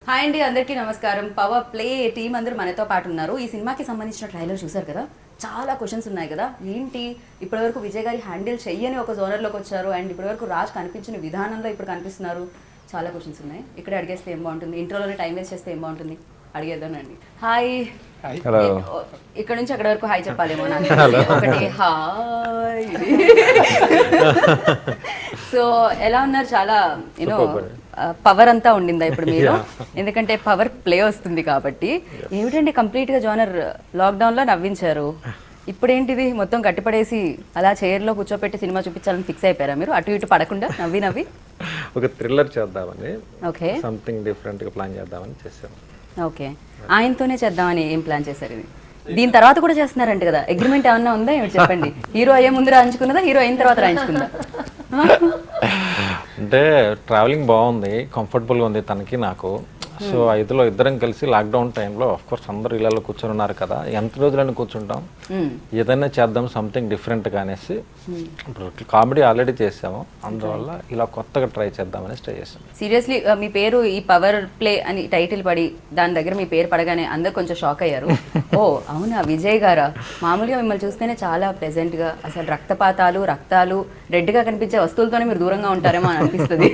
Hi అండి, అందరికీ నమస్కారం. పవర్ ప్లే టీం అందరూ మనతో పాటు ఉన్నారు. ఈ సినిమాకి సంబంధించిన ట్రైలర్ చూసారు కదా, చాలా క్వశ్చన్స్ ఉన్నాయి కదా. ఏంటి ఇప్పటివరకు విజయ్ గారి హ్యాండిల్ చెయ్యని ఒక జోనర్లోకి వచ్చారు, అండ్ ఇప్పటివరకు రాజ్ కనిపించిన విధానంలో ఇప్పుడు కనిపిస్తున్నారు. చాలా క్వశ్చన్స్ ఉన్నాయి. ఇక్కడ అడిగేస్తే ఏం బాగుంటుంది, ఇంట్రోలోనే టైం వేస్ట్ చేస్తే ఏం బాగుంటుంది, అడిగేద్దానండి. హాయ్. హలో. ఇక్కడ నుంచి అక్కడ వరకు హాయ్ చెప్పాలేమో నాకు. ఒకటి హాయ్. సో ఎలా ఉన్నారు? చాలా యూనో పవర్ అంతా ఉండిందా ఇప్పుడు మీరు? ఎందుకంటే పవర్ ప్లే వస్తుంది కాబట్టి. ఏమిటండి కంప్లీట్గా జోనర్ లాక్డౌన్లో నవ్వించారు, ఇప్పుడేంటిది మొత్తం కట్టిపడేసి అలా చైర్లో కూర్చోపెట్టి సినిమా చూపించాలని ఫిక్స్ అయిపోయారా మీరు? అటు ఇటు పడకుండా నవ్వి నవ్వి ఒక థ్రిల్లర్ చేద్దామని, ఓకే, సంథింగ్ డిఫరెంట్గా ప్లాన్ చేద్దామని చేసాం. ఓకే, ఆయనతోనే చేద్దామని ఏం ప్లాన్ చేశారు ఇది? దీని తర్వాత కూడా చేస్తున్నారంట కదా, అగ్రిమెంట్ ఏమన్నా ఉందా ఏమిటి చెప్పండి? హీరో అయ్యే ముందు రాయించుకున్నదా, హీరో అయిన తర్వాత రాయించుకుందా? అంటే ట్రావెలింగ్ బాగుంది, కంఫర్టబుల్గా ఉంది తనకి నాకు. సో ఐదులో ఇద్దరం కలిసి లాక్డౌన్ టైంలో కోర్స్ అందరూ ఇళ్ళలో కూర్చొని ఉన్నారు కదా, ఎంత రోజులని కూర్చుంటాం, ఏదైనా చేద్దాం సంథింగ్ డిఫరెంట్గా అనేసి. ఇప్పుడు కామెడీ ఆల్రెడీ చేసాము, అందువల్ల ఇలా కొత్తగా ట్రై చేద్దామని ట్రై చేసాం. సీరియస్లీ మీ పేరు ఈ పవర్ ప్లే అని టైటిల్ పడి దాని దగ్గర మీ పేరు పడగానే అందరు కొంచెం షాక్ అయ్యారు. ఓ అవునా, విజయ్ గారా? మామూలుగా మిమ్మల్ని చూస్తేనే చాలా ప్లెజెంట్గా, అసలు రక్తాలు రెడ్గా కనిపించే వస్తువులతోనే మీరు దూరంగా ఉంటారేమో అని అనిపిస్తుంది.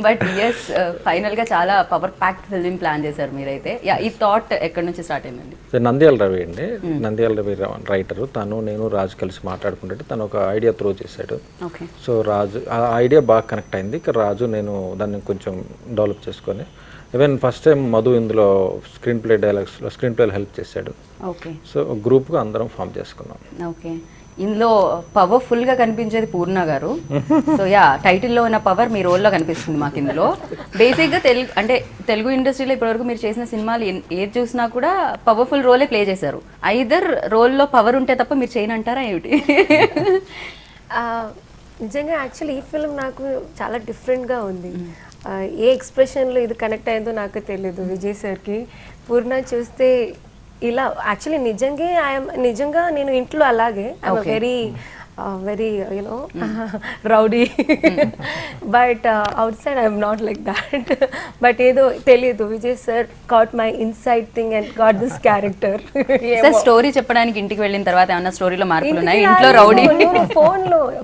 బట్ ఎస్, ఫైనల్గా చాలా పవర్ ప్యాక్డ్ ఫిల్మ్ ప్లాన్ చేశారు మీరైతే. ఈ థాట్ ఎక్కడి నుంచి స్టార్ట్ అయిందండి? నంద్యాల రవి అండి, నంద్యాల రవి రైటరు. నేను రాజు కలిసి మాట్లాడుకుంటే తను ఒక ఐడియా త్రో చేశాడు. సో రాజు ఆ ఐడియా బాగా కనెక్ట్ అయింది. రాజు నేను దాన్ని కొంచెం డెవలప్ చేసుకొని, ఈవెన్ ఫస్ట్ టైం మధు ఇందులో స్క్రీన్ ప్లేలో హెల్ప్ చేశాడు. ఓకే, సో గ్రూప్గా అందరం ఫామ్ చేసుకున్నాం. ఓకే, ఇందులో పవర్ఫుల్గా కనిపించేది పూర్ణ గారు. సో టైటిల్లో ఉన్న పవర్ మీ రోల్లో కనిపిస్తుంది మాకు ఇందులో. బేసిక్గా తెలుగు ఇండస్ట్రీలో ఇప్పటివరకు మీరు చేసిన సినిమాలు ఏది చూసినా కూడా పవర్ఫుల్ రోలే ప్లే చేశారు. ఐదర్ రోల్లో పవర్ ఉంటే తప్ప మీరు చేయనంటారా ఏమిటి? నిజంగా యాక్చువల్లీ ఈ ఫిల్మ్ నాకు చాలా డిఫరెంట్గా ఉంది. ఏ ఎక్స్ప్రెషన్లో ఇది కనెక్ట్ అయిందో నాకు తెలియదు విజయ్ సార్కి. పూర్ణ చూస్తే ఇలా యాక్చువల్లీ నిజంగా నేను ఇంట్లో అలాగే I'm very you know rowdy, but out side I'm not like that. But ఏదో తెలియదు, Vijay sir got my inside thing and got this character. Story చెప్పడానికి ఇంటికి వెళ్ళిన తర్వాత ఏమన్నా స్టోరీలో మార్పులు ఉన్నాయి? ఇంట్లో రౌడీ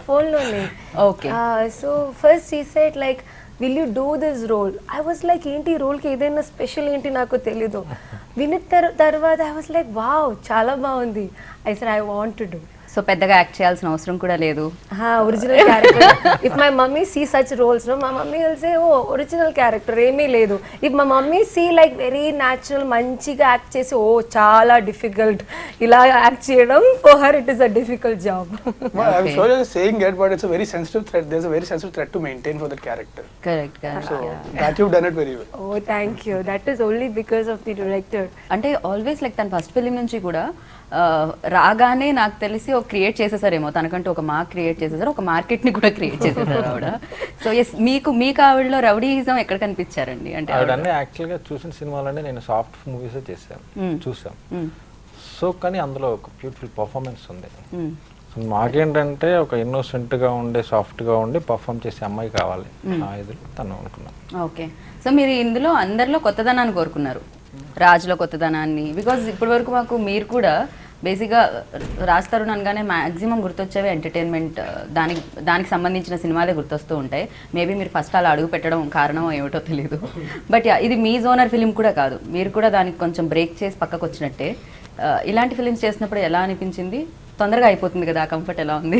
ఫోన్లోనే. Okay, so first he said like will you do this role? I was like ఏంటి రోల్కి ఏదైనా స్పెషల్ ఏంటి నాకు తెలీదు. విన్న తర్వాత ఐ వాజ్ లైక్ వావ్, చాలా బాగుంది. I said I want to do. So పెద్దగా యాక్ట్ చేయాల్సిన అవసరం కూడా లేదు. Original character. If my mummy see such roles, మా mummy will say oh original character ఏమీ లేదు. If my mummy see like very natural, మంచిగా యాక్ట్ చేసి ఓ చాలా డిఫికల్ట్ ఇలా యాక్ట్ చేయడం, for her it is a difficult job. I'm sorry for saying it, but it's a very sensitive thread. There's a very sensitive thread to maintain for that character. Correct. So that you've done it very well. Oh, thank you. That is only because of the director. అంటే always like తన first film నుంచి కూడా రాగానే నాకు తెలిసి ఒక create చేసేసారేమో, తనకంటూ ఒక మార్క్ క్రియేట్ చేసేసారు, ఒక మార్కెట్ని కూడా క్రియేట్ చేసేసారు ఆవిడ. సో ఎస్, మీకు ఆవిడలో రౌడీయిజం ఎక్కడ కనిపించారండి? అంటే ఆవిడన్నీ యాక్చువల్గా చూసిన సినిమాలన్నీ నేను సాఫ్ట్ మూవీసే చూసాం. సో కానీ అందులో ఒక బ్యూటిఫుల్ పర్ఫార్మెన్స్ ఉంది. సో మాకేంటంటే ఒక ఇన్నోసెంట్గా ఉండే, సాఫ్ట్గా ఉండి పర్ఫామ్ చేసే అమ్మాయి కావాలి, ఆ ఇది తను అనుకున్నాను. ఓకే, సో మీరు ఇందులో అందరిలో కొత్తదనాన్ని కోరుకున్నారు, రాజులో కొత్తదనాన్ని. బికాజ్ ఇప్పటి వరకు మాకు మీరు కూడా బేసిక్గా రాజ్ తరుణ్ అనగానే మ్యాక్సిమం గుర్తొచ్చేవి ఎంటర్టైన్మెంట్, దానికి సంబంధించిన సినిమాలే గుర్తొస్తూ ఉంటాయి. మేబీ మీరు ఫస్ట్ అలా అడుగు పెట్టడం కారణం ఏమిటో తెలియదు. బట్ ఇది మీ జోనర్ ఫిలిం కూడా కాదు, మీరు కూడా దానికి కొంచెం బ్రేక్ చేసి పక్కకు వచ్చినట్టే. ఇలాంటి ఫిలిమ్స్ చేసినప్పుడు ఎలా అనిపించింది? తొందరగా అయిపోతుంది కదా, కంఫర్ట్ ఎలా ఉంది?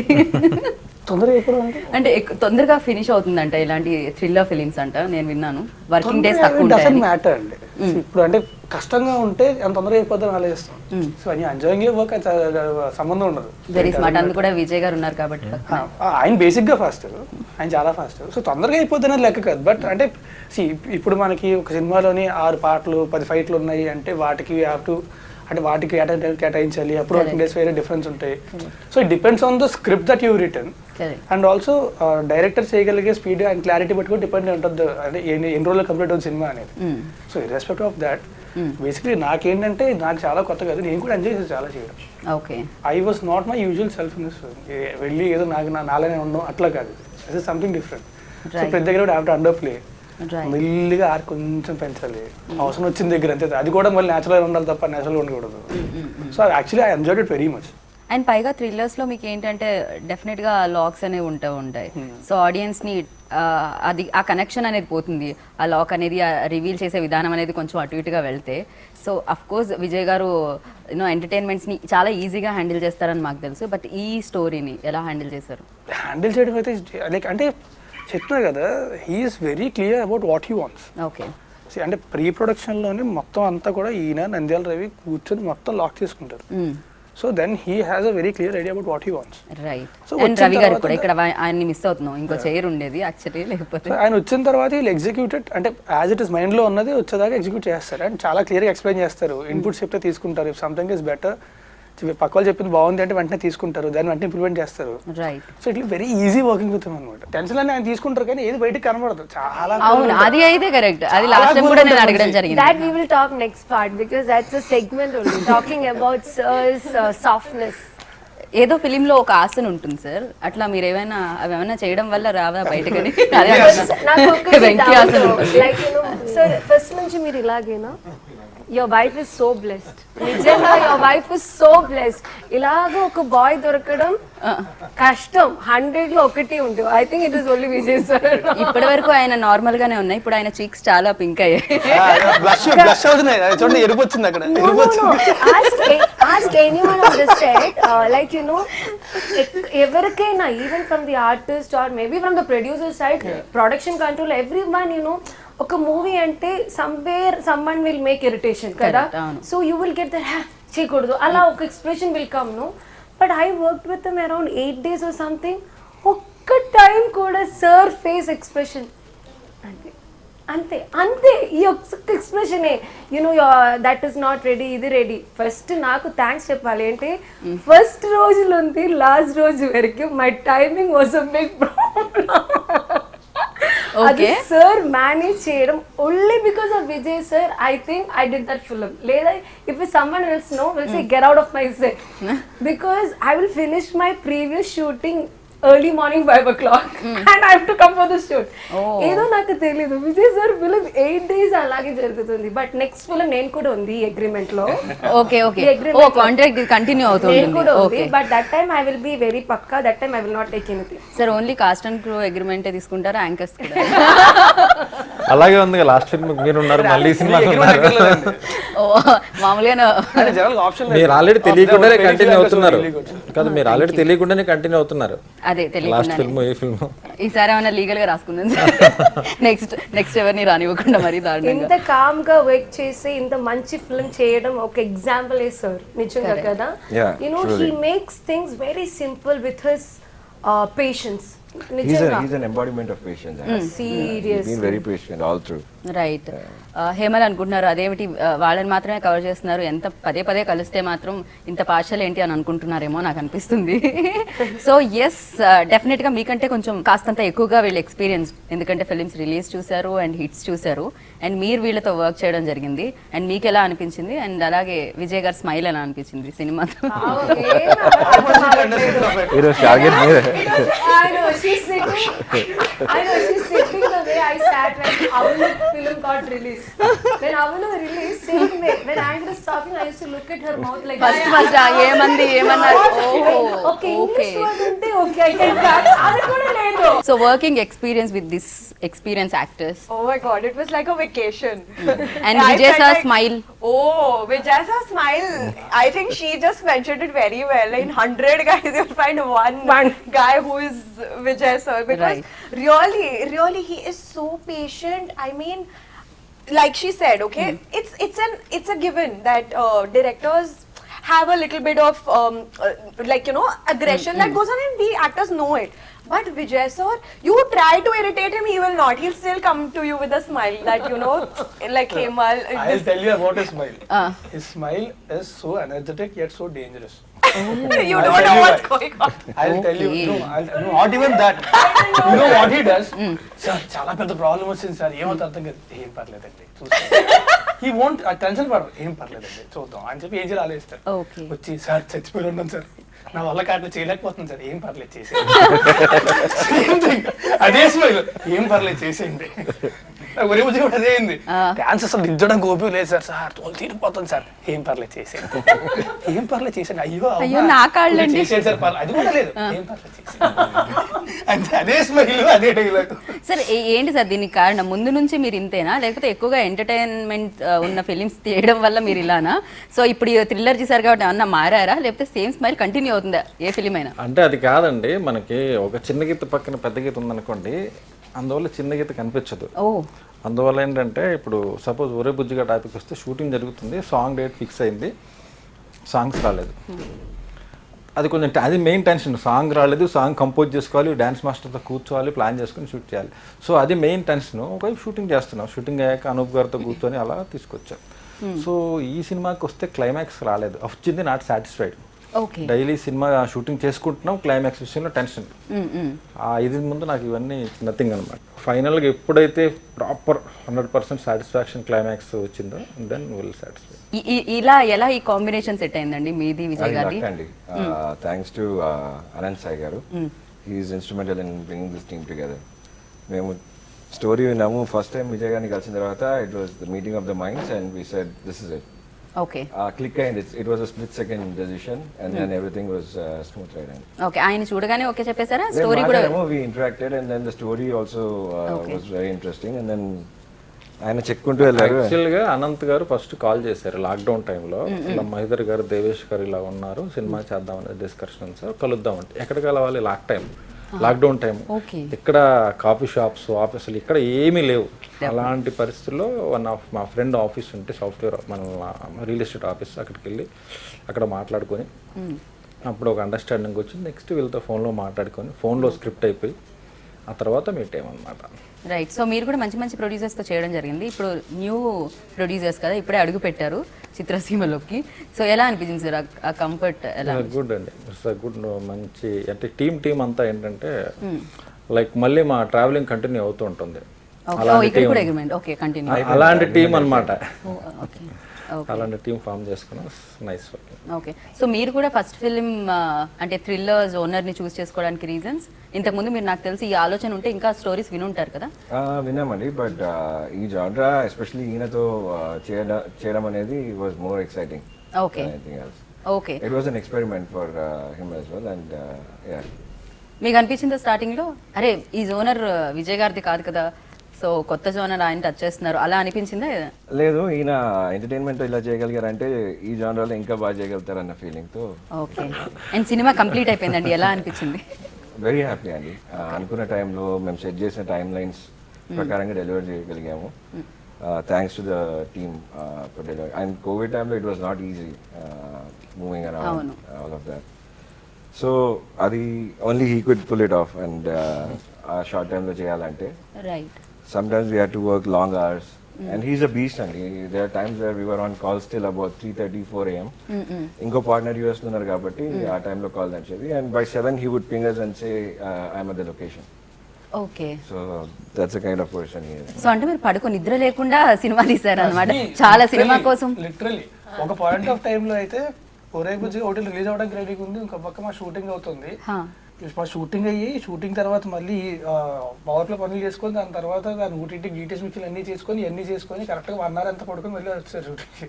అంటే తొందరగా ఫినిష్ అవుతుందంట ఇలాంటి థ్రిల్లర్ ఫిలిమ్స్ అంట, నేను విన్నాను. వర్కింగ్ డేస్ తక్కువ ఉంటాయి. మ్యాటర్ అండి. ఇప్పుడు అంటే కష్టంగా ఉంటే ఎంత తొందరగా అయిపోతుందని ఆలోచిస్తాం. సో అని ఎంజాయింగ్ వర్క్ సంబంధం ఉండదు. Very smart. అందుకు కూడా విజయ్ గారు ఉన్నారు కాబట్టి ఆయన బేసిక్ గా ఫాస్ట్, ఆయన చాలా ఫాస్ట్. సో తొందరగా అయిపోతుంది లెక్క కాదు. బట్ అంటే ఇప్పుడు మనకి ఒక సినిమాలోని 6 పాటలు 10 ఫైట్లు ఉన్నాయి అంటే వాటికి వాటికి కేటాయించాలి. అప్పుడు వర్కింగ్ డేస్ వేరే డిఫరెన్స్ ఉంటాయి. So it depends on the script that you return. And also director చేయగలిగే స్పీడ్ అండ్ క్లారిటీ బట్టి కూడా డిపెండ్ ఉంటుంది, అంటే ఎన్ని రోజుల్లో కంప్లీట్ అవుతుంది సినిమా అనేది. సో ఇర్రెస్పెక్ట్ ఆఫ్ దాట్ బేసిక్లీ నాకేంటంటే నాకు చాలా కొత్త కాదు, నేను కూడా ఎంజాయ్ చేసి చాలా చేయడం. Okay, I was not my usual self in this film. వెళ్ళి ఏదో నాలానే ఉండడం అట్లా కాదు, this is something different. So ప్రతి దగ్గర కూడా have to under play. Right. మెల్లిగా ఆర్ కొంచెం పెంచాలి, అవసరం వచ్చిన దగ్గర అంతే, అది కూడా మళ్ళీ న్యాచురల్గా ఉండాలి తప్ప న్యాచురల్గా ఉండకూడదు. So actually I enjoyed it very much. And పైగా థ్రిల్లర్స్లో మీకు ఏంటంటే డెఫినెట్గా లాక్స్ అనేవి ఉంటాయి. సో ఆడియన్స్ని అది ఆ కనెక్షన్ అనేది పోతుంది, ఆ లాక్ అనేది రివీల్ చేసే విధానం అనేది కొంచెం అటు ఇటుగా వెళ్తే. సో అఫ్ కోర్స్ విజయ్ గారు ఎంటర్టైన్మెంట్స్ని చాలా ఈజీగా హ్యాండిల్ చేస్తారని మాకు తెలుసు. బట్ ఈ స్టోరీని ఎలా హ్యాండిల్ చేశారు? హ్యాండిల్ చేయడం అయితే లైక్ అంటే చెప్తున్నా కదా, he is very clear about what he wants. Okay. అంటే ప్రీ ప్రొడక్షన్లోనే మొత్తం అంతా కూడా ఈయన నంద్యాల రవి కూర్చొని మొత్తం లాక్ చేసుకుంటారు. So then he has a very clear idea about what he wants. Right. So, and Ravi garu కూడా ఇక్కడ ఆయన్ని మిస్ అవుతున్నాం, ఇంకో చైర్ ఉండేది యాక్చువల్లీ, లేకపోతే ఆయన వచ్చిన తర్వాత వీళ్ళు ఎగ్జిక్యూటెడ్ అంటే యాజ్ ఇట్ ఇస్ మైండ్లో ఉన్నది వచ్చేదాకా ఎగ్జిక్యూట్ చేస్తారు. అండ్ చాలా క్లియర్గా ఎక్స్ప్లెయిన్ చేస్తారు, ఇన్పుట్స్ చెప్తే తీసుకుంటారు. ఇఫ్ సంథింగ్ ఇస్ బెటర్, పక్క వాళ్ళు చెప్పింది బాగుంది అంటే వెంటనే తీసుకుంటారు, దాన్ని వెంటనే ఇంప్లిమెంట్ చేస్తారు. Right. So it very easy working with అనమాట. టెన్షన్ అని ఆయన తీసుకుంటారు కానీ ఏది బయటకు కనబడదు. చాలా అవును, అది అయితే కరెక్ట్. అది లాస్ట్ టైం కూడా నేను అడగడం జరిగింది. That we will talk next part because that's a segment only talking about sir's softness. ఏదో ఫిలిం లో ఒక ఆసన ఉంటుంది సార్, అట్లా మీరు ఏమైనా అవి ఏమైనా చేయడం వల్ల రావా బయటకని? నాకు ఒక వెంకీ ఆసన ఉంటుంది. Like you know sir, first నుంచి మీరు ఇలాగేనా? Your wife is so blessed, నిజంగా your wife is so blessed. ఇలాగ ఒక బాయ్ దొరకడం కష్టం, 100 లో ఒకటి ఉంటుంది. I think it is only Vijay sir. ఇప్పటి వరకు ఆయన నార్మల్ గానే ఉన్నాయి, ఇప్పుడు ఆయన చీక్స్ చాలా పింక్ అయ్యాయి. బ్లష్ అవుతున్నాయి చూడండి, ఎరుపు వచ్చింది అక్కడ. Ask anyone on the set, like you know, ఎవరికైనా even from the artist or maybe from the producer side, production control, everyone, you know, ఒక మూవీ అంటే somewhere someone will make irritation కదా. So you will get that చేయకూడదు అలా ఒక expression will come, no? But I worked with them around 8 days or something. ఒక్క time కూడా sir face expression అంతే అంతే ఈ ఒక్క ఎక్స్ప్రెషనే, you know that is not ready, ఇది రెడీ. ఫస్ట్ నాకు థ్యాంక్స్ చెప్పాలి అంటే ఫస్ట్ రోజు నుండి లాస్ట్ రోజు వరకు my timing was a big problem. అది సార్ మేనేజ్ చేయడం only because of Vijay sir. I think I did that film. లేదా if someone else no will say get out of my set because I will finish my previous shooting early morning 5 o'clock and I have to come for the shoot. ఏదో నాకు తెలియదు, Vijay sir film 8 days అలాగే జరుగుతుంది. But next film నేను కూడా ఉంది agreement లో. Okay okay, ఓ కాంట్రాక్ట్ కంటిన్యూ అవుతుంది. నేను కూడా ఉంది, but that time I will be very పక్కా. That time I will not take anything. Sir only cast and crew agreement తీసుకుంటారా, యాంకర్స్ కూడా? అలాగే ఉంది లాస్ట్ ఫిల్మ్ మీరు ఉన్నారు, మళ్ళీ సినిమా మామూలుగా మీరు ఆల్రెడీ తెలియకుండానే కంటిన్యూ అవుతున్నారు కదా, మీరు ఆల్రెడీ తెలియకుండానే కంటిన్యూ అవుతున్నారు. అదే లాస్ట్ ఫిల్మ్ ఈ ఫిల్మ్ ఈసారి ఏమైనా లీగల్ గా రాసుకుందాం నెక్స్ట్ ఎవరిని రానివ్వకుండా మరి దారుణంగా. ఇంత కామ్ గా వర్క్ చేసి ఇంత మంచి ఫిల్మ్ చేయడం ఒక ఎగ్జాంపుల్ ఏ సార్, నిజంగా కదా. You know he makes things very simple with his patience. He's an embodiment of patience. Seriously. He's been very patient all through. Right. Hemal అనుకుంటున్నారు అదేమిటి వాళ్ళని మాత్రమే కవర్ చేస్తున్నారు, ఎంత పదే పదే కలిస్తే మాత్రం ఇంత పార్షల్ ఏంటి అని అనుకుంటున్నారేమో నాకు అనిపిస్తుంది. సో ఎస్, డెఫినెట్గా మీకంటే కొంచెం కాస్తంత ఎక్కువగా వీళ్ళు ఎక్స్పీరియన్స్, ఎందుకంటే ఫిలిమ్స్ రిలీజ్ చూశారు అండ్ హిట్స్ చూశారు అండ్ మీరు వీళ్ళతో వర్క్ చేయడం జరిగింది. అండ్ మీకు ఎలా అనిపించింది, అండ్ అలాగే విజయ్ గారి స్మైల్ ఎలా అనిపించింది సినిమాతో? Film got released. When Avulu released, same way. When Anchor is talking, I used to look at her mouth like first ఏమంది ఏమన్నారు? Okay, English word unte okay, I can catch. Adi kuda ledu. So working experience with this experienced actors. Oh my god, it was like a vacation. And I Vijay felt sir like- smile. Oh, Vijay sir smile. I think she just mentioned it very well. In 100 guys, you'll find one guy who is Vijay sir. Because really, he is so patient. I mean, like she said, okay, it's a given that directors have a little bit of like, you know, aggression that goes on, and we actors know it. But Vijay sir, you try to irritate him, he will not. He'll still come to you with a smile that, you know, like Hemal. I'll tell you about his smile. His smile is so energetic yet so dangerous. You don't know what's going on. I'll tell you. No, not even that. You know what he does? Sir, చాలా పెద్ద problem వచ్చింది sir, ఏమవుతుంది అర్థం కాదు. ఏం పర్లేదండి చూస్తాను. He won't tension పడరు, ఏం పర్లేదండి చూద్దాం అని చెప్పి ఏం చేయాలి ఆలోచిస్తారు. వచ్చి సార్ చచ్చిపోయి ఉన్నాను సార్, నా వల్ల కాట్లు చేయలేకపోతుంది సార్, ఏం పర్లేదు చేసేయండి. అదే స్మైల్, ఏం పర్లేదు చేసేయండి. ఒరే బుజ్జి కూడా అదే అయింది. డాన్స్ అసలు దిద్దడం గోపి లేదు సార్, సార్ తోలు తీరిపోతుంది సార్, ఏం పర్లేదు చేసేయండి, ఏం పర్లేదు చేసేయండి, అయ్యో అయ్యో, నా కాళ్ళండి. చేసేది సార్ పర్లేదు, అది కూడా లేదు, ఏం పర్లేదు చేసేయండి, అంతే, అదే స్మైల్ అదే డైలాగ్. సార్ ఏంటి సార్ దీనికి కారణం? ముందు నుంచి మీరు ఇంతేనా, లేకపోతే ఎక్కువగా ఎంటర్టైన్మెంట్ ఉన్న ఫిలిమ్స్ తీయడం వల్ల మీరు ఇలానా? సో ఇప్పుడు థ్రిల్లర్ చేశారు కాబట్టి ఏమన్నా మారారా, లేకపోతే సేమ్ స్మైల్ కంటిన్యూ అవుతుందా ఏ ఫిలిం అయినా? అంటే అది కాదండి, మనకి ఒక చిన్న గీత పక్కన పెద్ద గీత ఉందనుకోండి, అందువల్ల చిన్న గీత కనిపించదు. ఓ, అందువల్ల ఏంటంటే ఇప్పుడు సపోజ్ ఒరే బుజ్జిగా టాపిక్ వస్తే షూటింగ్ జరుగుతుంది, సాంగ్ డేట్ ఫిక్స్ అయింది, సాంగ్స్ రాలేదు, అది కొంచెం అది మెయిన్ టెన్షన్. సాంగ్ రాలేదు, సాంగ్ కంపోజ్ చేసుకోవాలి, డ్యాన్స్ మాస్టర్తో కూర్చోవాలి, ప్లాన్ చేసుకుని షూట్ చేయాలి. సో అది మెయిన్ టెన్షన్. ఒకవైపు షూటింగ్ చేస్తున్నాం, షూటింగ్ అయ్యాక అనూప్ గారితో కూర్చొని అలా తీసుకొచ్చాం. సో ఈ సినిమాకి వస్తే క్లైమాక్స్ రాలేదు, వచ్చింది not satisfied. Okay. Daily cinema shooting చేసుకుంటున్నాం, క్లైమాక్స్ విషయంలో టెన్షన్. ఆ ఇది ముందు నాకు ఇవన్నీ నథింగ్ అనమాట. ఫైనల్గా ఎప్పుడైతే ప్రాపర్ 100% సాటిస్ఫాక్షన్ క్లైమాక్స్ వచ్చిందో దెన్ విల్ సాటిస్ఫై. ఇలా ఎలా ఈ కాంబినేషన్ సెట్ అయిందండి మీది విజయ్ గారి? అండి thanks to Anant Sai garu, he is instrumental in bringing this team together. మేము స్టోరీ విన్నాము, ఫస్ట్ టైం విజయ్ గారిని కలిసిన తర్వాత it was the meeting of the minds and we said this is it. Okay. Click అయింది, it was a split second decision and then everything was smooth ride అండి. Okay, ఆయన చూడగానే okay చెప్పేశారా? Story కూడా we interacted and then the story also was very interesting and then ఆయన చెక్కుంటూ వెళ్ళారు. యాక్చువల్గా అనంత్ గారు ఫస్ట్ కాల్ చేశారు లాక్డౌన్ టైంలో, ఇలా మహిదర్ గారు, దేవేష్ గారు ఇలా ఉన్నారు, సినిమా చేద్దామని డిస్కషన్ సార్, కలుద్దామంటే. ఎక్కడ కలవాలి? లాక్డౌన్ టైం, ఇక్కడ కాఫీ షాప్స్, ఆఫీసులు ఇక్కడ ఏమీ లేవు. అలాంటి పరిస్థితుల్లో వన్ ఆఫ్ మా ఫ్రెండ్ ఆఫీస్ ఉంటే సాఫ్ట్వేర్ మన రియల్ ఎస్టేట్ ఆఫీస్, అక్కడికి వెళ్ళి అక్కడ మాట్లాడుకొని అప్పుడు ఒక అండర్స్టాండింగ్ వచ్చింది. నెక్స్ట్ వీళ్ళతో ఫోన్లో మాట్లాడుకొని ఫోన్లో స్క్రిప్ట్ అయిపోయి ఆ తర్వాత మీట్ అయ్యామన్నమాట. రైట్. సో మీరు కూడా మంచి మంచి ప్రొడ్యూసర్స్తో చేయడం జరిగింది. ఇప్పుడు న్యూ ప్రొడ్యూసర్స్ కదా, ఇప్పుడే అడుగు పెట్టారు చిత్రసీమలోకి. సో ఎలా అనిపించింది సార్ ఆ కంఫర్ట్? ఎలా? గుడ్ అండి, ఇట్స్ గుడ్. మంచి అంటే టీమ్ అంతా ఏంటంటే లైక్ మళ్ళీ మా ట్రావెలింగ్ కంటిన్యూ అవుతూ ఉంటుంది. అలాంటి టీం అనమాట, అలాంటి టీం ఫామ్ చేసుకున్నాం. Nice working. ఓకే. సో మీరు కూడా ఫస్ట్ ఫిలిం అంటే థ్రిల్లర్ జోనర్ని చూస్ చేసుకోవడానికి రీజన్స్? ఇంతకుముందు మీరు నాకు తెలిసి ఈ ఆలోచన ఉంటే ఇంకా స్టోరీస్ వినుంటారు కదా? విన్నామండి, బట్ ఈ జాన్రా ఎస్పెషల్లీ ఈయనతో చేయడం అనేది was more exciting. Okay. Okay. It was an experiment for him as well and yeah. మీకు అనిపించిందా స్టార్టింగ్లో అరే ఈ జోనర్ విజయ్ గారిది కాదు కదా, సో కొత్త జోనర్ ఆయన టచ్ చేస్తున్నారు, అలా అనిపించిందా? లేదు, ఈయన ఎంటర్టైన్మెంట్ ఇలా చేయగలిగారంటే ఈ జానరాలో ఇంకా బాగా చేయగలుగుతారన్న ఫీలింగ్తో. ఓకే. అండ్ సినిమా కంప్లీట్ అయిపోయిందండి, ఎలా అనిపించింది? వెరీ హ్యాపీ అండి. అనుకున్న టైంలో మేము సెట్ చేసిన టైం లైన్స్ ప్రకారంగా డెలివర్ చేయగలిగాము. Thanks to the team for delivery. And Covid టైంలో it was not easy moving around all of that. So అది only he could pull it off. And ఆ షార్ట్ టైంలో చేయాలంటే right. sometimes we had to work long hours and he's a beast and there are times where we were on calls till about 3:30 4 a.m. inko partner US lo unnaru kabatti aa time lo call nachedi and by 7 he would ping us and say I'm at the location. Okay. So that's the kind of person he is. So అంటే మీరు పడుకొని నిద్ర లేకుండా cinema తీశారు అన్నమాట, చాలా cinema కోసం. Literally ఒక పాయింట్ ఆఫ్ టైం లో అయితే ఒరే బుజ్జిగా ఒకటి రిలీజ్ అవడానికి రెడీగా ఉంది, ఇంకో పక్క మా షూటింగ్ అవుతుంది. మా షూటింగ్ అయ్యి షూటింగ్ తర్వాత మళ్ళీ పవర్లో పనులు చేసుకొని దాని తర్వాత దాని ఊటీ డీటెయిల్స్ మిక్చర్లు అన్నీ చేసుకొని కరెక్ట్గా 1 hour అంతా పడుకొని మళ్ళీ వచ్చారు షూటింగ్కి.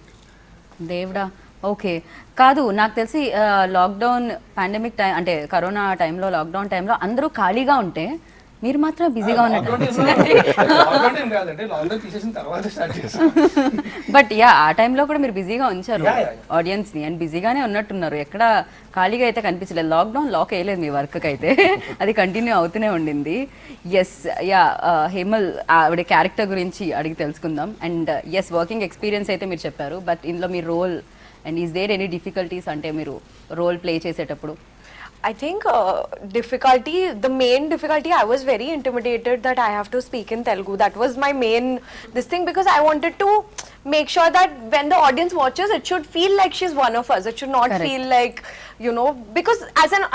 దేవుడా. ఓకే. కాదు, నాకు తెలిసి లాక్డౌన్ పాండమిక్ టైం అంటే కరోనా టైంలో, లాక్డౌన్ టైంలో అందరూ ఖాళీగా ఉంటే మీరు మాత్రం బిజీగా ఉన్నట్టు. బట్ యా ఆ టైంలో కూడా మీరు బిజీగా ఉంచారు ఆడియన్స్ని అండ్ బిజీగానే ఉన్నట్టున్నారు, ఎక్కడ ఖాళీగా అయితే కనిపించలేదు. లాక్డౌన్ లాక్ వేయలేదు మీ వర్క్కి అయితే, అది కంటిన్యూ అవుతూనే ఉండింది. ఎస్, యా హేమల్ ఆవిడ క్యారెక్టర్ గురించి అడిగి తెలుసుకుందాం. అండ్ ఎస్, వర్కింగ్ ఎక్స్పీరియన్స్ అయితే మీరు చెప్పారు, బట్ ఇందులో మీ role and is there any difficulties అంటే మీరు రోల్ ప్లే చేసేటప్పుడు? I think the main difficulty, I was very intimidated that I have to speak in Telugu. That was my main this thing, because I wanted to make sure that when the audience watches, it should feel like she's one of us. It should not feel like, you know, because as an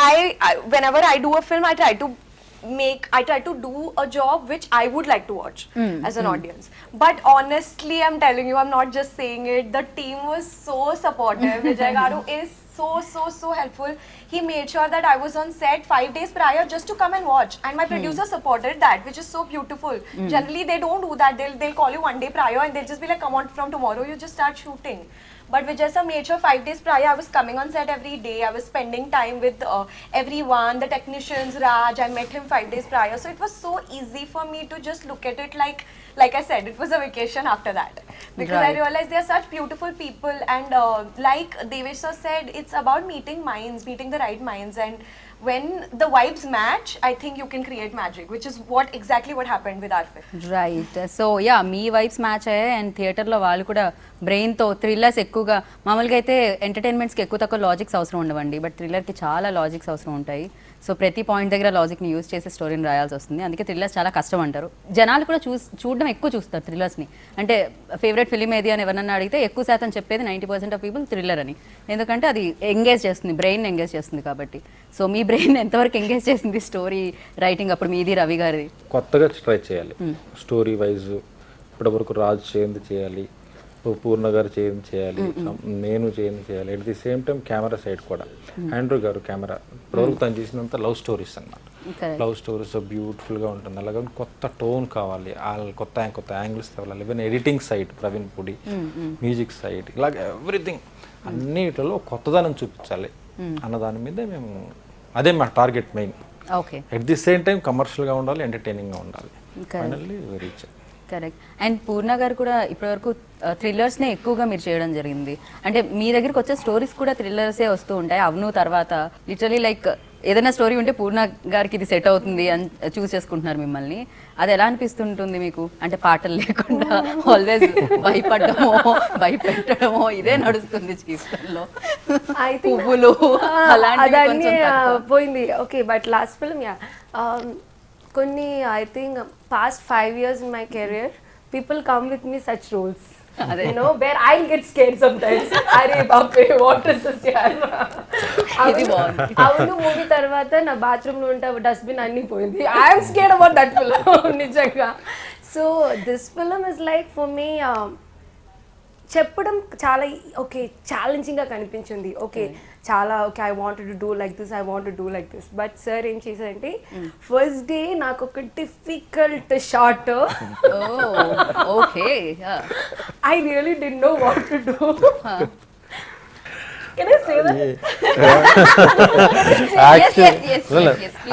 whenever I do a film, I try to do a job which I would like to watch as an audience. But honestly, I'm telling you, I'm not just saying it, the team was so supportive. Vijay Garu is so helpful. He made sure that I was on set 5 days prior just to come and watch, and my producer supported that, which is so beautiful. Generally they don't do that. They'll call you 1 day prior and they'll just be like, come on, from tomorrow you just start shooting. But Vijay sir made sure 5 days prior I was coming on set every day. I was spending time with everyone, the technicians, Raj. I met him 5 days prior. So it was so easy for me to just look at it like I said, it was a vacation after that. Because I Right. realized they are such beautiful people, and like Devesh sir said, it's about meeting minds, meeting the right minds, and when the vibes match, I think you can create magic, which is exactly what happened with our film. Right so yeah me vibes match అయ్యాయి and థియేటర్లో వాళ్ళు కూడా బ్రెయిన్తో thrillers ఎక్కువగా మామూలుగా అయితే ఎంటర్టైన్మెంట్స్కి ఎక్కువ తక్కువ logics అవసరం ఉండవండి బట్ థ్రిల్లర్కి చాలా లాజిక్స్ అవసరం ఉంటాయి సో ప్రతి పాయింట్ దగ్గర లాజిక్ని యూజ్ చేసి స్టోరీని రాయాల్సి వస్తుంది అందుకే థ్రిల్లర్స్ చాలా కష్టం అంటారు జనాలు కూడా చూడడం ఎక్కువ చూస్తారు థ్రిల్లర్స్ని అంటే ఫేవరెట్ ఫిలిం ఏది అని ఎవరన్నా అడిగితే ఎక్కువ శాతం చెప్పేది 90% ఆఫ్ పీపుల్ థ్రిల్లర్ అని ఎందుకంటే అది ఎంగేజ్ చేస్తుంది బ్రెయిన్ ఎంగేజ్ చేస్తుంది కాబట్టి సో మీ బ్రెయిన్ ఎంతవరకు ఎంగేజ్ చేసింది స్టోరీ రైటింగ్ అప్పుడు మీది రవి గారిది కొత్తగా ట్రై చేయాలి స్టోరీ వైజ్ ఇప్పటివరకు రాజు చేయింది చేయాలి పూర్ణ గారు చేయింది చేయాలి నేను చేయింది చేయాలి at the same time camera side కూడా ఆండ్రూ గారు కెమెరా ఇప్పటివరకు తను చేసినంత లవ్ స్టోరీస్ అన్నమాట లవ్ స్టోరీస్ బ్యూటిఫుల్గా ఉంటుంది అలాగే కొత్త టోన్ కావాలి కొత్త యాంగిల్స్ తేవాలి even editing side Praveen Pudi music side ఇలాగ ఎవ్రీథింగ్ అన్నిటిలో కొత్తదనం చూపించాలి అన్న దాని మీద మేము అదే మా target main okay at the same time కమర్షియల్గా ఉండాలి ఎంటర్టైనింగ్గా ఉండాలి finally reach correct and Poorna garu కూడా ఇప్పటివరకు థ్రిల్లర్స్నే ఎక్కువగా మీరు చేయడం జరిగింది అంటే మీ దగ్గరికి వచ్చే స్టోరీస్ కూడా థ్రిల్లర్సే వస్తూ ఉంటాయి అవును తర్వాత లిటరలీ లైక్ ఏదైనా స్టోరీ ఉంటే పూర్ణ గారికి ఇది సెట్ అవుతుంది అని చూస్ చేసుకుంటున్నారు మిమ్మల్ని అది ఎలా అనిపిస్తుంటుంది మీకు అంటే పాటలు లేకుండా ఆల్వేస్ భయపడమో భయపెట్టడమో ఇదే నడుస్తుంది జీవితంలో పువ్వులు అదన్నీ పోయింది okay but last film yeah కొన్ని I think past 5 years in my career, people come with me such roles. You know, where I'll get scared sometimes. Arey bape, what is this yaar? Avunu movie tarvata na bathroom lo unta dustbin anni poyindi. I am scared about that film. Nijanga. So this film is like for me చెప్పడం చాలా okay ఛాలెంజింగ్గా కనిపించింది okay చాలా okay I want to do like this but sir ఏం చేశారంటే first day నాకు ఒక difficult shot okay I really did know what to do can I say that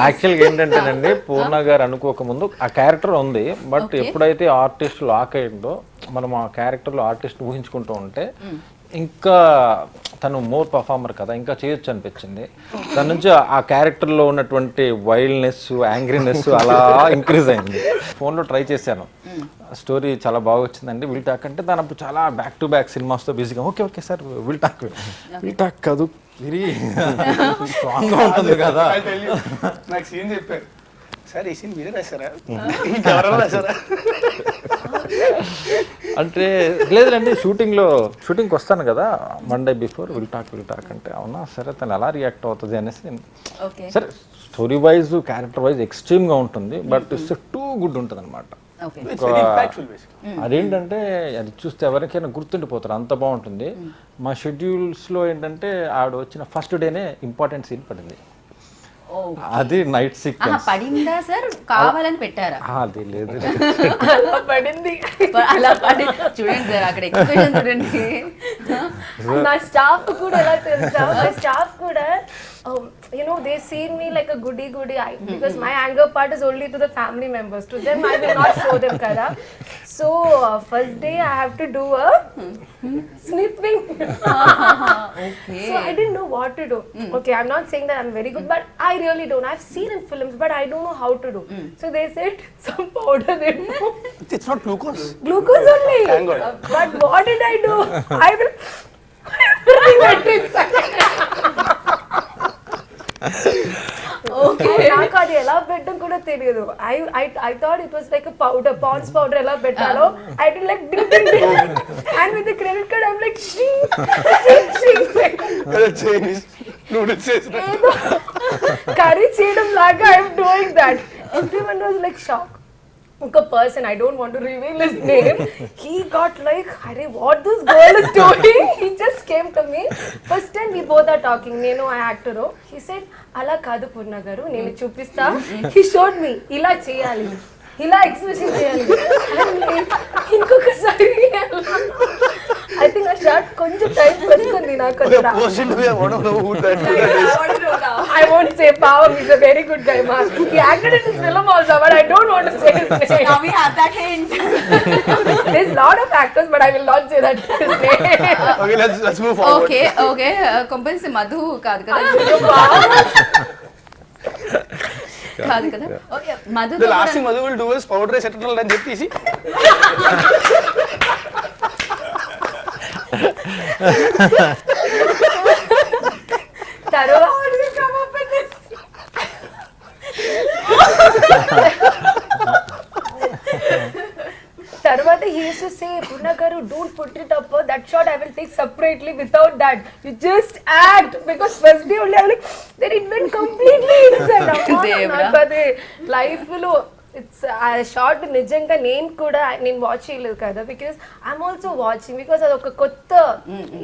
యాక్చువల్గా ఏంటంటేనండి పూర్ణ గారు అనుకోకముందు ఆ క్యారెక్టర్ ఉంది బట్ ఎప్పుడైతే ఆర్టిస్ట్ లాక్ అయిందో మనం ఆ క్యారెక్టర్లో ఆర్టిస్ట్ ఊహించుకుంటూ ఉంటే ఇంకా తను మోర్ పర్ఫార్మర్ కదా ఇంకా చేయొచ్చు అనిపించింది దాని నుంచి ఆ క్యారెక్టర్లో ఉన్నటువంటి వైల్డ్నెస్ యాంగ్రీనెస్ అలా ఇంక్రీజ్ అయింది ఫోన్లో ట్రై చేశాను స్టోరీ చాలా బాగా వచ్చిందండి విల్ టాక్ అంటే దాని అప్పుడు చాలా బ్యాక్ టు బ్యాక్ సినిమాస్తో బిజీగా ఓకే సార్ విల్ టాక్ కాదు వెరీ స్ట్రాంగ్గా ఉంటుంది కదా నాకు సీన్ చెప్పారు సార్ ఈ సీన్ మీరే రాశారా ఇంకెవరైనా రాశారా అంటే లేదండి షూటింగ్కి వస్తాను కదా మండే బిఫోర్ విల్ టాక్ అంటే అవునా సరే తను ఎలా రియాక్ట్ అవుతుంది అనేసి సరే స్టోరీ వైజ్ క్యారెక్టర్ వైజ్ ఎక్స్ట్రీమ్గా ఉంటుంది బట్ ఇట్స్ టూ గుడ్ ఉంటుంది అనమాట అదేంటంటే అది చూస్తే ఎవరికైనా గుర్తుండిపోతారు అంత బాగుంటుంది మా షెడ్యూల్స్లో ఏంటంటే ఆవిడ వచ్చిన ఫస్ట్ డేనే ఇంపార్టెంట్ సీన్ పడింది అది నైట్ సీక్వెన్స్ పడిందా సార్ కావాలని పెట్టారా అది లేదు పడింది అలా పడి చూడండి సార్ అక్కడ ఎక్స్ప్రెషన్ చూడండి నా స్టాఫ్ కూడా ఎలా తెలుసా my staff కూడా you know they see me like a goody because my anger part is only to the family members, to them I will not show them kada. So first day I have to do a sniffing. Okay. So I didn't know what to do. Okay, I'm not saying that I'm very good, but I really don't. I've seen in films, but I don't know how to do. So they said some powder they do. It's not glucose. Glucose only. Thank God. But what did I do? I will bring that inside. నాకు అది ఎలా పెట్టడం కూడా తెలియదు I thought it was like a powder, Pond's powder ఎలా పెట్టాలో I did like and with the credit card I'm like Chinese noodles curry చేయడం లాగా I'm doing that. Everyone was like shocked. ఒక person, I don't want to reveal his name, he got like, "Arey, what this girl is doing?" He just came to me. First time we both are talking, నేను ఆ actor. He said, అలా కాదు పూర్ణ గారు, నేను చూపిస్తా. He showed me, ఇలా చేయాలి, ఇలా ఎక్స్ప్రెషన్ చేయాలి. ఇంకొకసారి ఐ థింక్ ఆ షార్ట్ కొంచెం టైం పడుతుంది నాకు. I won't say Pavam is a very good guy, man. He acted in this film also, but I don't want to say his name. Now we have that hint. There's a lot of actors, but I will not say that his name. Okay, let's move forward. Okay compulsory Madhu కాదు కదా, కాదు కదా. Okay Madhu The last thing Madhu will do is powder rice eternal అని చెప్పేసి తర్వాత తర్వాత he used to say, Purna garu, don't put it up, that shot I will take separately without that. You just act, because first day only I'm like, then it went completely inside. నాకు అదే life లో it's ఆ short నిజంగా నేను కూడా నేను watch చేయలేదు కదా, because I'm also watching, because అది ఒక కొత్త,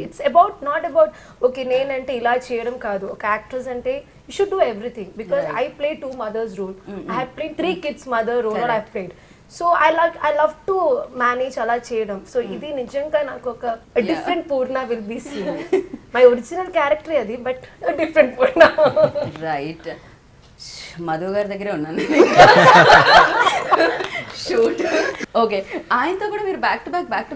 it's about not about okay నేనంటే ఇలా చేయడం కాదు. ఒక యాక్ట్రెస్ అంటే you should do everything, because I play 2 mothers role, I have played 3 kids mother role, or I have played. So I love to manage అలా చేయడం. సో ఇది నిజంగా నాకు ఒక different Purna will be seen. My original character అది, but different Purna. Right, Madhu గారి దగ్గరే ఉన్నాను షూట్. ఓకే, ఆయనతో కూడా మీరు బ్యాక్ టు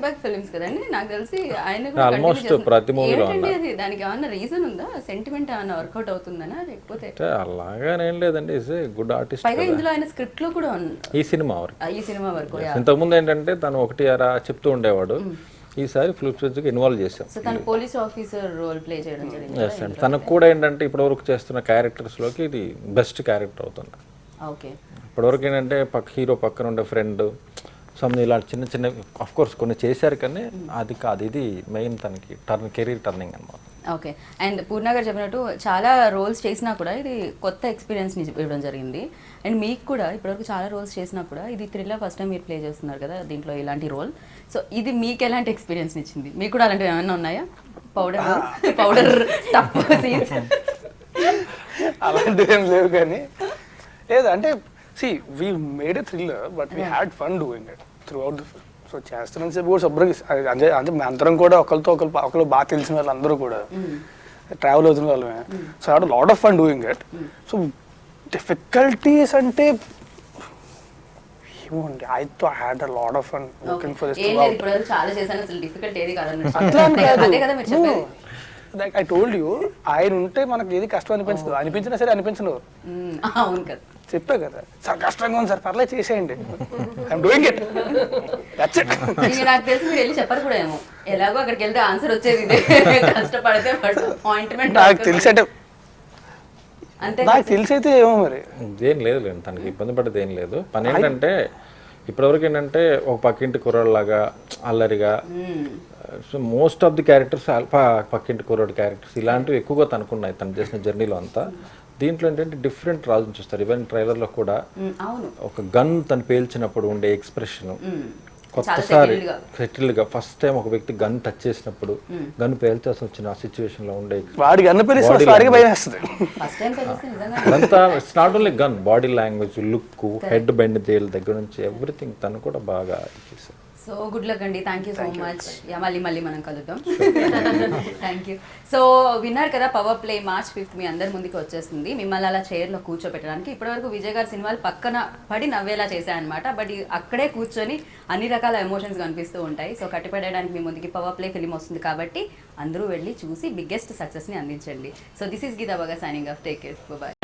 బ్యాక్ ఫిల్మ్స్ కదండి, నాకు తెలిసి ఆయన కూడా Almost continue చేస్తున్నారు. ప్రతి మూవీలో ఏంటండి అది, దానికి ఏమన్నా రీజన్ ఉందా? సెంటిమెంట్ ఏమన్నా వర్కౌట్ అవుతుందనా, లేకపోతే అలాగానేం లేదండి, ఇస్ ఏ గుడ్ ఆర్టిస్ట్. పైగా ఇందులో ఆయన స్క్రిప్ట్ లో కూడా ఈ సినిమా వరకు, ఈ సినిమా వరకు ఇంతకుముందు ఏంటంటే తను ఒకటి అరా చెప్తూ ఉండేవాడు, ఈసారి ఫుల్ ఇన్వాల్వ్ చేసాం. సో తను పోలీస్ ఆఫీసర్ రోల్ ప్లే చేయడం జరిగింది. ఎస్ అండి, తనకు కూడా ఏంటంటే ఇప్పటివరకు చేస్తున్న క్యారెక్టర్స్లోకి ఇది బెస్ట్ క్యారెక్టర్ అవుతుంది. ఓకే, ఇప్పటివరకు ఏంటంటే హీరో పక్కన ఉండే ఫ్రెండ్ సమ్ ఇలా చిన్న ఆఫ్ కోర్స్ కొన్ని చేశారు, కానీ అది కాదు, ఇది మెయిన్ తనకి కెరీర్ టర్నింగ్ అనమాట. ఓకే, అండ్ పూర్ణ గారు చెప్పినట్టు చాలా రోల్స్ చేసినా కూడా ఇది కొత్త ఎక్స్పీరియన్స్ని ఇవ్వడం జరిగింది. అండ్ మీకు కూడా ఇప్పటివరకు చాలా రోల్స్ చేసినా కూడా ఇది థ్రిల్లర్ ఫస్ట్ టైం మీరు ప్లే చేస్తున్నారు కదా దీంట్లో ఇలాంటి రోల్. సో ఇది మీకు ఎలాంటి ఎక్స్పీరియన్స్ని ఇచ్చింది? మీకు కూడా అలాంటివి ఏమైనా ఉన్నాయా? పౌడర్ టఫ్ సీన్స్ అలాంటివి ఏం లేవు, కానీ లేదు అంటే C we made a thriller, but we had fun doing it through out the film. So చేస్తున్నాం సేపు కూడా శుభ్రంగా అంటే అందరం కూడా ఒకరు బాగా తెలిసిన వాళ్ళు అందరూ కూడా ట్రావెల్ అవుతున్న వాళ్ళమే. So had lot of fun doing it. So difficulties అంటే ఏమోండి, I had a lot of fun working for this. చాలా చేశాను, అసలు డిఫికల్ట్ ఏది కాదన్నట్టు. అట్లా అని కాదు, అదే కదా మీరు చెప్పేది. లైక్ ఐ టోల్డ్ యూ, ఆయన ఉంటే మనకి ఏది కష్టం అనిపించదు, అనిపించినా సరే అనిపించదు. అవును కదా, చెప్పే కదా సార్ కష్టంగా ఉంది సార్, పర్లేదు చేసేయండి, I'm doing it, that's it. ఇది నాకు తెలిసి మీరు వెళ్ళి చెప్పరు కూడా ఏమో, ఎలాగో అక్కడికి వెళ్తే ఆన్సర్ వచ్చేది ఇదే, కష్టపడితే అపాయింట్మెంట్. నాకు తెలిసి అంటే అంతే, నాకు తెలిసి అయితే ఏమో మరి ఏం లేదు తనకి ఇబ్బంది పడేది ఏం లేదు. పని ఏంటంటే ఇప్పటివరకు ఏంటంటే ఒక పక్కింటి కుర్రాళ్ళలాగా అల్లరిగా, so most of the characters పక్కింటి కుర్రాడు క్యారెక్టర్స్ ఇలాంటివి ఎక్కువగా తనుకున్నాయి తను చేసిన జర్నీలో అంతా. దీంట్లో ఏంటంటే డిఫరెంట్ రాజుని చూస్తారు. ఈవెన్ ట్రైలర్లో కూడా ఒక గన్ తను పేల్చినప్పుడు ఉండే ఎక్స్ప్రెషన్, కొత్తసారి సెటిల్డ్గా ఫస్ట్ టైం ఒక వ్యక్తి గన్ టచ్ చేసినప్పుడు గన్ పేల్చాల్సి వచ్చిన ఆ సిచ్యువేషన్లో ఉండే వాడికి అన్న పేరు భయం వేస్తుంది. అదంతా it's not only gun, body language, look, head bend they'll దగ్గర నుంచి ఎవ్రీథింగ్ తను కూడా బాగా చేశారు. సో గుడ్ లక్ అండి, థ్యాంక్ యూ సో మచ్. మళ్ళీ మనం కలుద్దాం. Thank you. సో విన్నారు కదా, పవర్ ప్లే March 5th మీ అందరి ముందుకు వచ్చేస్తుంది. మిమ్మల్ని అలా చైర్లో కూర్చోబెట్టడానికి ఇప్పటివరకు విజయ్ గారి సినిమాలు పక్కన పడి నవ్వేలా చేశాయన్నమాట. బట్ అక్కడే కూర్చొని అన్ని రకాల ఎమోషన్స్ కనిపిస్తూ ఉంటాయి. సో కట్టిపడేయడానికి మీ ముందుకి పవర్ ప్లే ఫిలిం వస్తుంది కాబట్టి అందరూ వెళ్ళి చూసి బిగ్గెస్ట్ సక్సెస్ని అందించండి. సో దిస్ ఈస్ గీతా బాగా signing off. Take care, bye.